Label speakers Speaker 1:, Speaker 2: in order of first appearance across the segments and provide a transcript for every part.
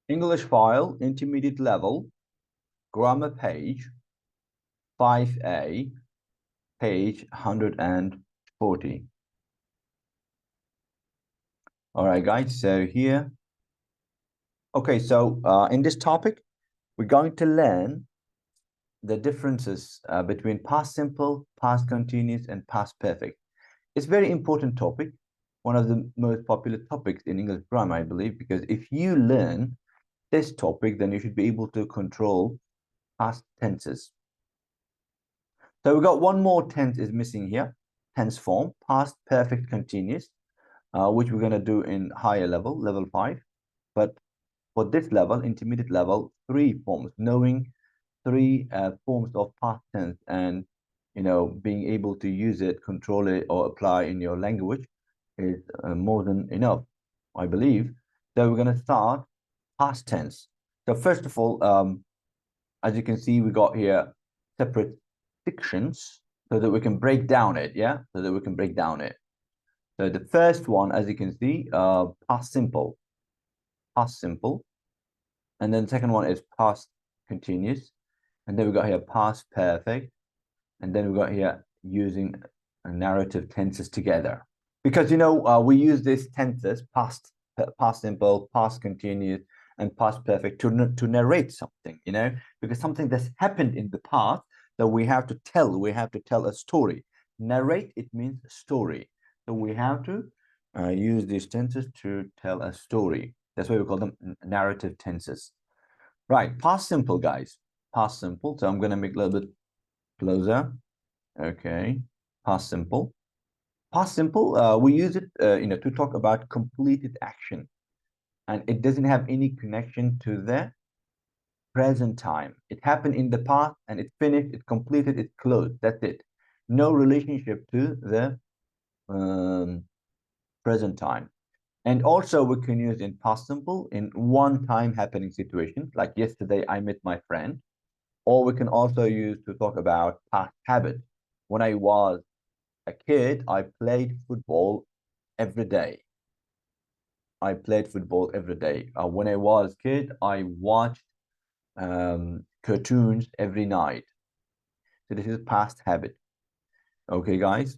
Speaker 1: English file, intermediate level, grammar page, 5A, page 140. All right, guys, so here. Okay, so in this topic, we're going to learn the differences between past simple, past continuous, and past perfect. It's a very important topic, one of the most popular topics in English grammar, I believe, because if you learn this topic, then you should be able to control past tenses. So we got one more tense is missing here, tense form, past perfect continuous, which we're going to do in higher level, level 5. But for this level, intermediate level, 3 forms, knowing 3 forms of past tense and, being able to use it, control it, or apply in your language is more than enough, I believe. So we're going to start past tense. So first of all, as you can see, we got here separate sections so that we can break down it, yeah? So that we can break down it. So the first one, as you can see, past simple. Past simple. And then the second one is past continuous. And then we got here past perfect. And then we got here using narrative tenses together. Because, we use these tenses, past simple, past continuous, and past perfect to narrate something, because something that's happened in the past that we have to tell a story. Narrate, it means story. So we have to use these tenses to tell a story. That's why we call them narrative tenses. Right, past simple, guys. Past simple. So I'm going to make a little bit closer. Okay, past simple. Past simple, we use it, to talk about completed action, and it doesn't have any connection to the present time. It happened in the past, and it finished, it completed, it closed. That's it. No relationship to the present time. And also, we can use in past simple in one-time happening situation, like yesterday I met my friend. Or we can also use to talk about past habit. When I was a kid, I played football every day. I played football every day. When I was a kid, I watched cartoons every night. So this is past habit. Okay, guys?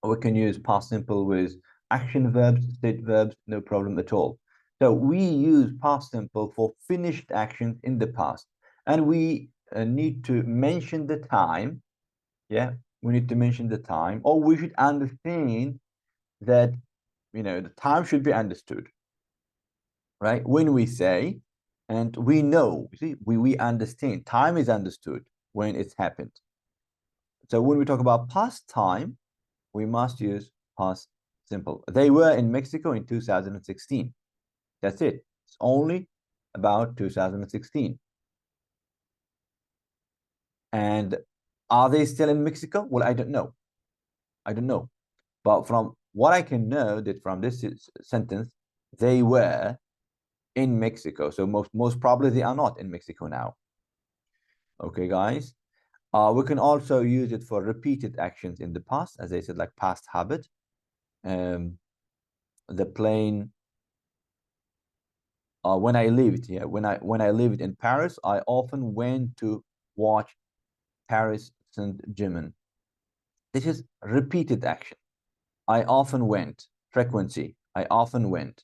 Speaker 1: We can use past simple with action verbs, state verbs, no problem at all. So we use past simple for finished actions in the past. And we need to mention the time. Yeah, we need to mention the time, or we should understand that, the time should be understood, right? When we say, and we know, you see, we understand, time is understood when it's happened. So when we talk about past time, we must use past simple. They were in Mexico in 2016. That's it. It's only about 2016. And are they still in Mexico? Well, I don't know. I don't know. But from what I can know that from this sentence, they were in Mexico. So most probably they are not in Mexico now. Okay, guys. We can also use it for repeated actions in the past, as I said, like past habit. The plane. When I lived here, when I lived in Paris, I often went to watch Paris Saint-Germain. This is repeated action. I often went. Frequency. I often went.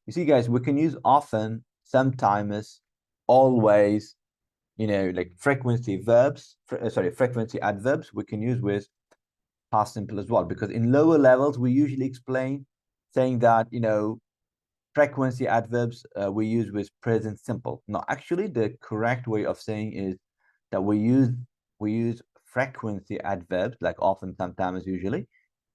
Speaker 1: You see, guys, we can use often, sometimes, always, like frequency verbs, frequency adverbs, we can use with past simple as well, because in lower levels, we usually explain saying that, frequency adverbs we use with present simple. No, actually, the correct way of saying is that we use frequency adverbs, like often, sometimes, usually,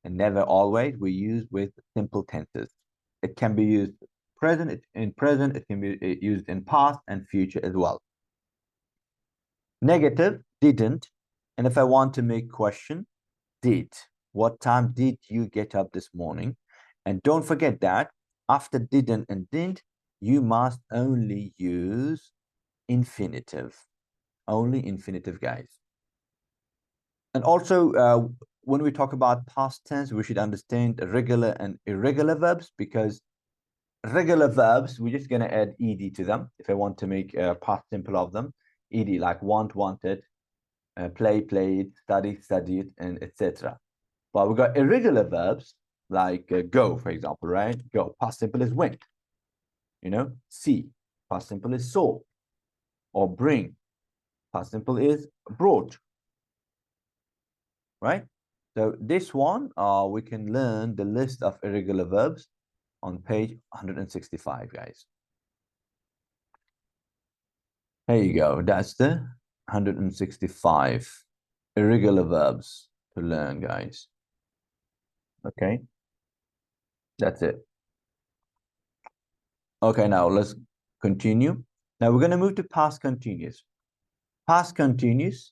Speaker 1: and never always, we use with simple tenses. It can be used in present, it can be used in past and future as well. Negative, didn't. And if I want to make question, did. What time did you get up this morning? And don't forget that after didn't and didn't, you must only use infinitive. Only infinitive, guys. And also, when we talk about past tense, we should understand regular and irregular verbs, because regular verbs, we're just going to add ed to them if I want to make a past simple of them. Ed, like want, wanted, play, played, study, studied, and etc. But we've got irregular verbs like go, for example, right? Go, past simple is went. You know, see, past simple is saw. Or bring, past simple is brought. Right? So this one, we can learn the list of irregular verbs on page 165, guys. There you go. That's the 165 irregular verbs to learn, guys. Okay. That's it. Okay, now let's continue. Now we're going to move to past continuous. Past continuous,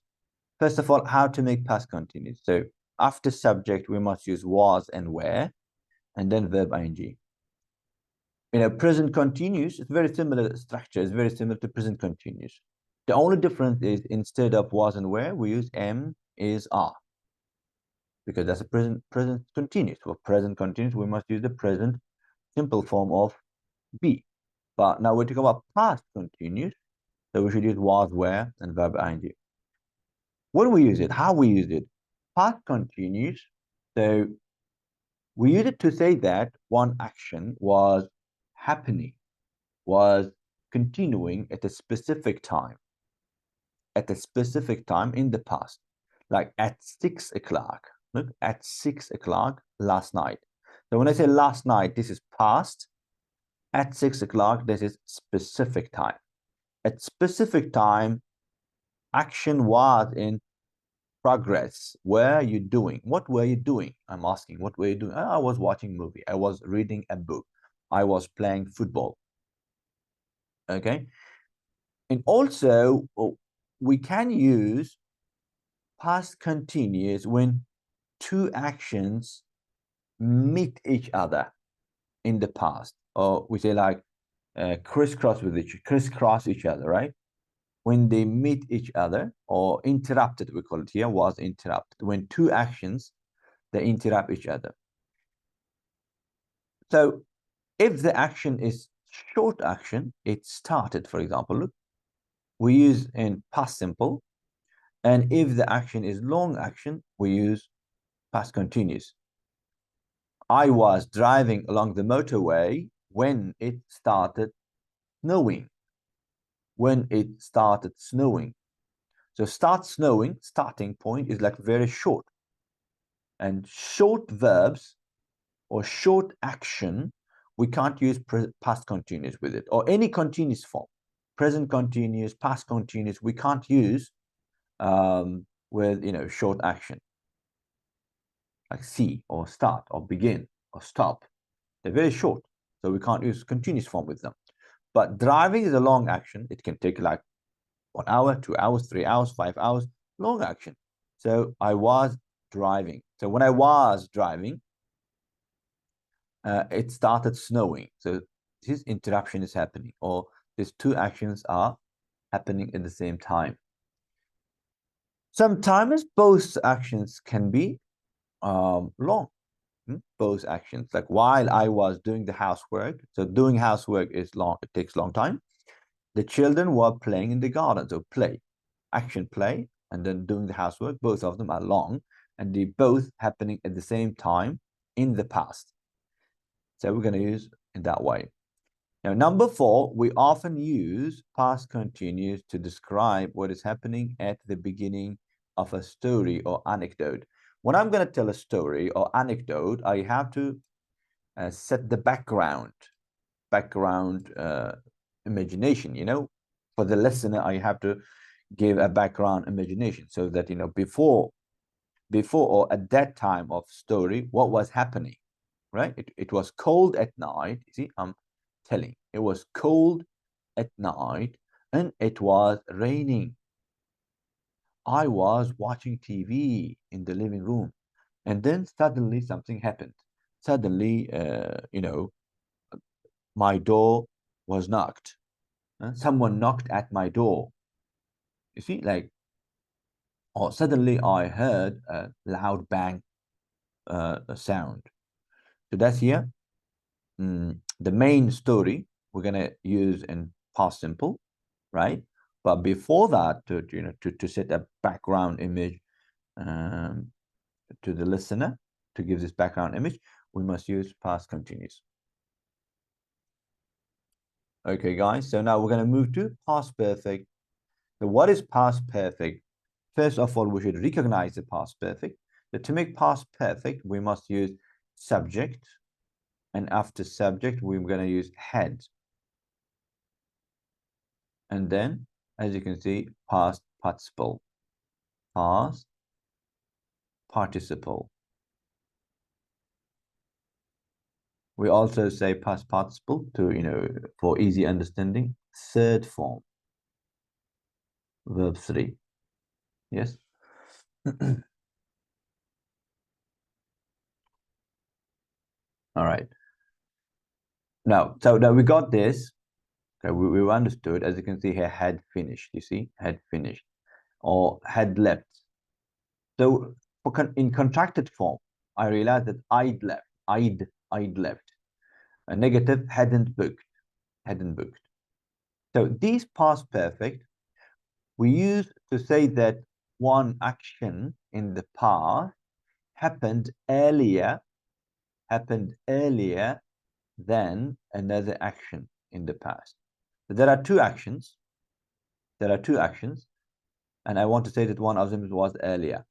Speaker 1: first of all, how to make past continuous. So after subject, we must use was and were, and then verb ing. Present continuous, it's very similar structure. It's very similar to present continuous. The only difference is instead of was and were, we use am, is, are. Because that's a present continuous. For present continuous, we must use the present simple form of be. But now we're talking about past continuous, so we should use was, were, and verb ing. When we use it, how we use it, past continuous. So we use it to say that one action was happening, was continuing at a specific time in the past, like at 6 o'clock. Look, at 6 o'clock last night. So when I say last night, this is past. At 6 o'clock, this is specific time. At specific time, action was in progress. Where are you doing? What were you doing? I'm asking, what were you doing? I was watching a movie. I was reading a book. I was playing football. Okay. And also, we can use past continuous when two actions meet each other in the past, or we say like crisscross each other, right? When they meet each other, or interrupted, we call it here, was interrupted. When two actions, they interrupt each other. So if the action is short action, it started, for example, look, we use in past simple. And if the action is long action, we use past continuous. I was driving along the motorway when it started snowing. When it started snowing. So start snowing, starting point is like very short. And short verbs or short action, we can't use past continuous with it, or any continuous form. Present continuous, past continuous, we can't use with short action. Like see or start or begin or stop. They're very short, so we can't use continuous form with them. But driving is a long action. It can take like 1 hour, 2 hours, 3 hours, 5 hours, long action. So I was driving. So when I was driving, it started snowing. So this interruption is happening, or these two actions are happening at the same time. Sometimes both actions can be long. Both actions, like while I was doing the housework. So doing housework is long, it takes a long time. The children were playing in the garden. So play, action, play, and then doing the housework. Both of them are long, and they both happening at the same time in the past. So we're going to use in that way. Now, number 4, we often use past continuous to describe what is happening at the beginning of a story or anecdote. When I'm going to tell a story or anecdote, I have to set the background imagination. For the listener, I have to give a background imagination so that before or at that time of story, what was happening, right? It was cold at night. You see, I'm telling, it was cold at night and it was raining. I was watching TV in the living room, and then suddenly something happened. Suddenly, my door was knocked. Someone knocked at my door. You see, like, or suddenly I heard a loud bang sound. So that's here. the main story we're going to use in past simple, right? But before that, to set a background image to the listener, to give this background image, we must use past continuous. Okay, guys, so now we're going to move to past perfect. So what is past perfect? First of all, we should recognize the past perfect. So to make past perfect, we must use subject. And after subject, we're going to use had. And then, as you can see, past participle. Past participle. We also say past participle to, for easy understanding, third form. Verb 3. Yes? All right. Now, so now we got this. Okay, we understood, as you can see here, had finished. You see, had finished, or had left. So in contracted form, I realized that I'd left. I'd left. A negative, hadn't booked. Hadn't booked. So these past perfect, we use to say that one action in the past happened earlier than another action in the past. So there are two actions. And I want to say that one of them was earlier.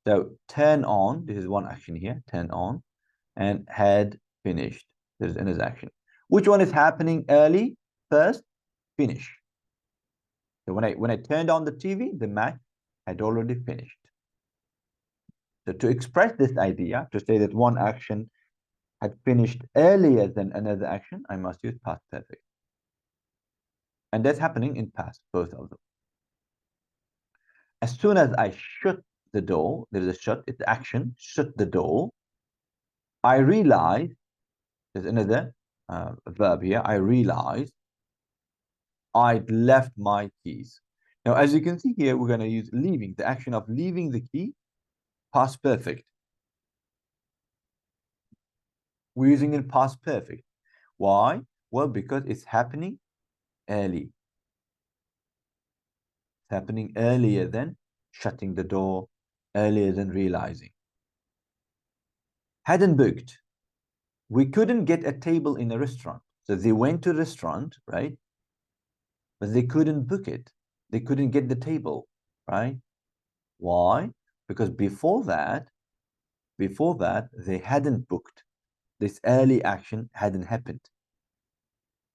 Speaker 1: So turn on, this is one action here, turn on, and had finished. There's another action. Which one is happening early first? Finish. So when I turned on the TV, the match had already finished. So to express this idea, to say that one action had finished earlier than another action, I must use past perfect. And that's happening in past, both of them. As soon as I shut the door, there is a shut, it's action, shut the door. I realize, there's another verb here, I realized I'd left my keys. Now, as you can see here, we're going to use leaving, the action of leaving the key, past perfect. We're using it past perfect. Why? Well, because it's happening early. It's happening earlier than shutting the door, earlier than realizing. Hadn't booked. We couldn't get a table in a restaurant. So they went to a restaurant, right? But they couldn't book it. They couldn't get the table, right? Why? Because before that, they hadn't booked. This early action hadn't happened.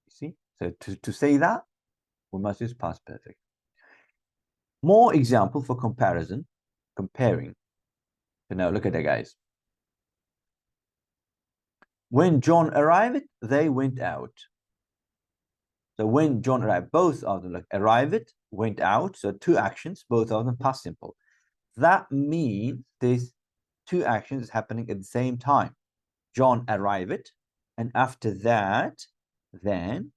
Speaker 1: You see? So to say that, we must use past perfect. More example for comparison, comparing. So now look at that, guys. When John arrived, they went out. So when John arrived, both of them, like arrived, went out. So two actions, both of them past simple. That means there's two actions happening at the same time. John arrived, and after that, then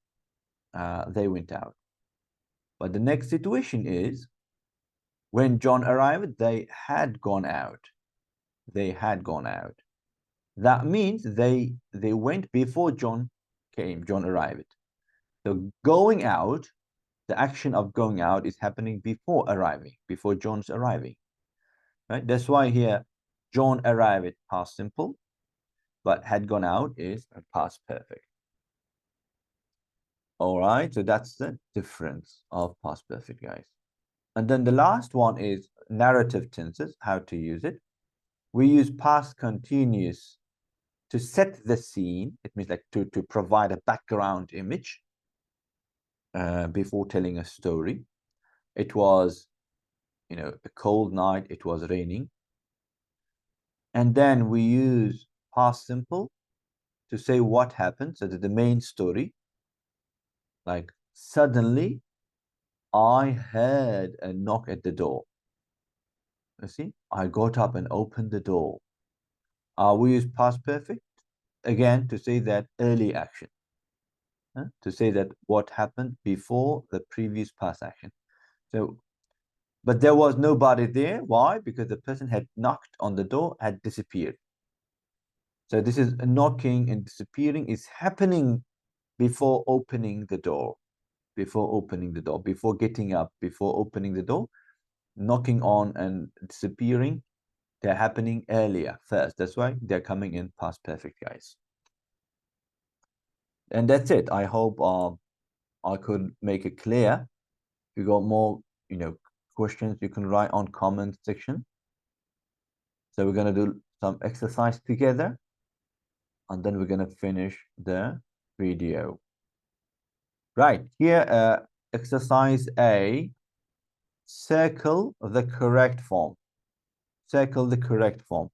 Speaker 1: they went out. But the next situation is when John arrived, they had gone out. They had gone out. That means they went before John came, John arrived. So going out, the action of going out is happening before arriving, before John's arriving. Right? That's why here John arrived past simple, but had gone out is past perfect. All right, so that's the difference of past perfect, guys. And then the last one is narrative tenses, how to use it. We use past continuous to set the scene. It means like to provide a background image before telling a story. It was, a cold night, it was raining. And then we use past simple to say what happened, so that the main story, like suddenly I heard a knock at the door. You see, I got up and opened the door. We use past perfect again to say that early action, to say that what happened before the previous past action. So, but there was nobody there. Why? Because the person had knocked on the door, had disappeared. So this is knocking and disappearing is happening before opening the door. Before opening the door, before getting up, before opening the door, knocking on and disappearing, they're happening earlier first. That's why they're coming in past perfect, guys. And that's it. I hope I could make it clear. If you got more, questions, you can write on comment section. So we're gonna do some exercise together, and then we're gonna finish the video. Right here, exercise A. Circle the correct form. Circle the correct form.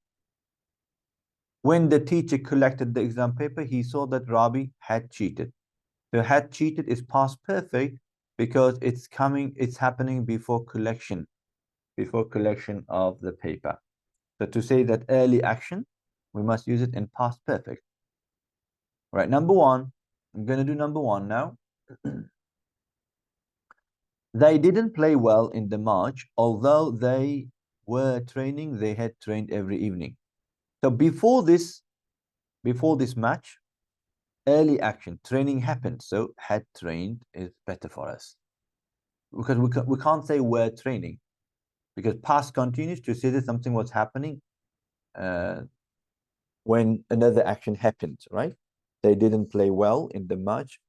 Speaker 1: When the teacher collected the exam paper, he saw that Rabi had cheated. So had cheated is past perfect because it's happening before collection of the paper. So to say that early action, we must use it in past perfect. All right, number one. I'm going to do number one now. They didn't play well in the match, although they were training. They had trained every evening. So before this match, early action training happened. So had trained is better for us because we can't say were training, because past continues to say that something was happening when another action happened, right? They didn't play well in the match.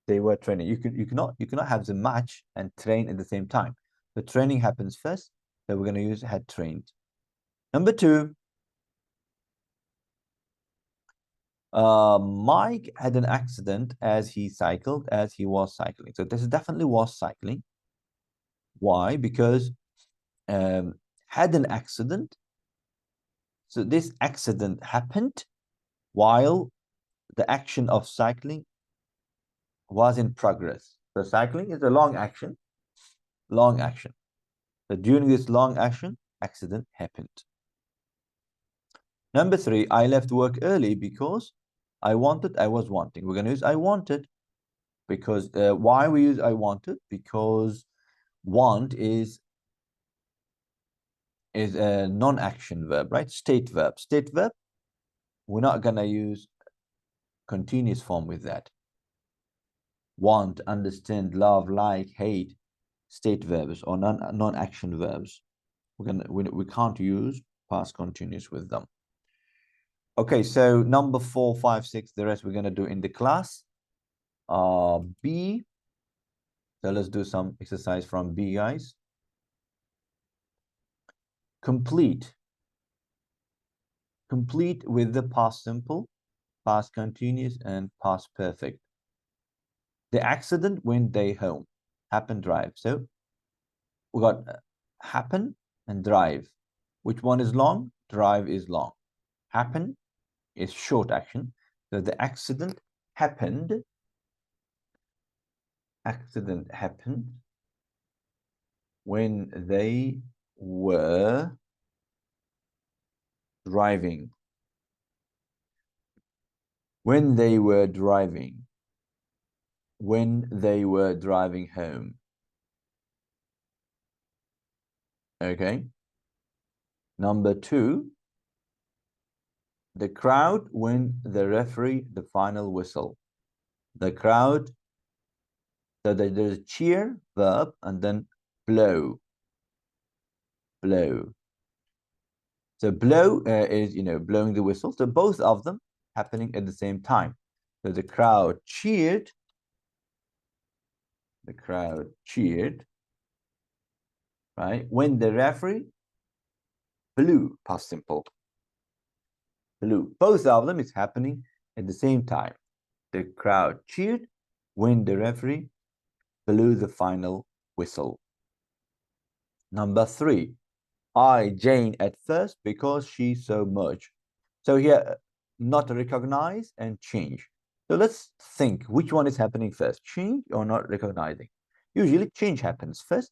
Speaker 1: They were training. You cannot have the match and train at the same time. The training happens first, so we're going to use had trained. Number two, Mike had an accident as he was cycling. So this definitely was cycling. Why? Because had an accident. So this accident happened while the action of cycling was in progress. So cycling is a long action. So during this long action, accident happened. Number three, I left work early because I was wanting. We're going to use I wanted because why we use I wanted? Because want is a non-action verb, right? State verb. We're not going to use continuous form with that. Want, understand, love, like, hate, state verbs or non-action verbs. We can't use past continuous with them. Okay, so number 4, 5, 6, the rest we're gonna do in the class. B. So let's do some exercise from B, guys. Complete with the past simple, past continuous, and past perfect. The accident when they home. Happen, drive. So we got happen and drive. Which one is long? Drive is long. Happen is short action. So the accident happened. Accident happened when they were driving. When they were driving. When they were driving home. Okay. Number 2, the crowd when the referee the final whistle. The crowd, so there's cheer, verb, and then blow. Blow. So blow is, blowing the whistle. So both of them happening at the same time. So the crowd cheered. The crowd cheered, right? When the referee blew, past simple. Blew. Both of them is happening at the same time. The crowd cheered when the referee blew the final whistle. Number 3, Jane at first because she so much. So here, not recognize and change. So let's think which one is happening first, change or not recognizing. Usually change happens first,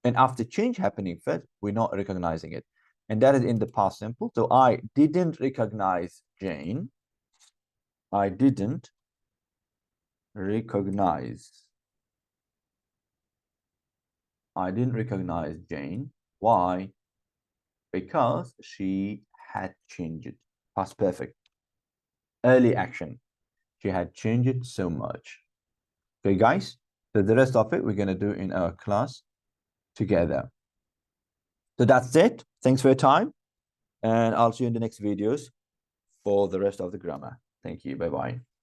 Speaker 1: and after change happening first, we're not recognizing it. And that is in the past simple. So I didn't recognize Jane. I didn't recognize. I didn't recognize Jane. Why? Because she had changed. Past perfect. Early action. she had changed it so much. Okay, guys. So the rest of it we're gonna do in our class together. So that's it. Thanks for your time, and I'll see you in the next videos for the rest of the grammar. Thank you. Bye bye.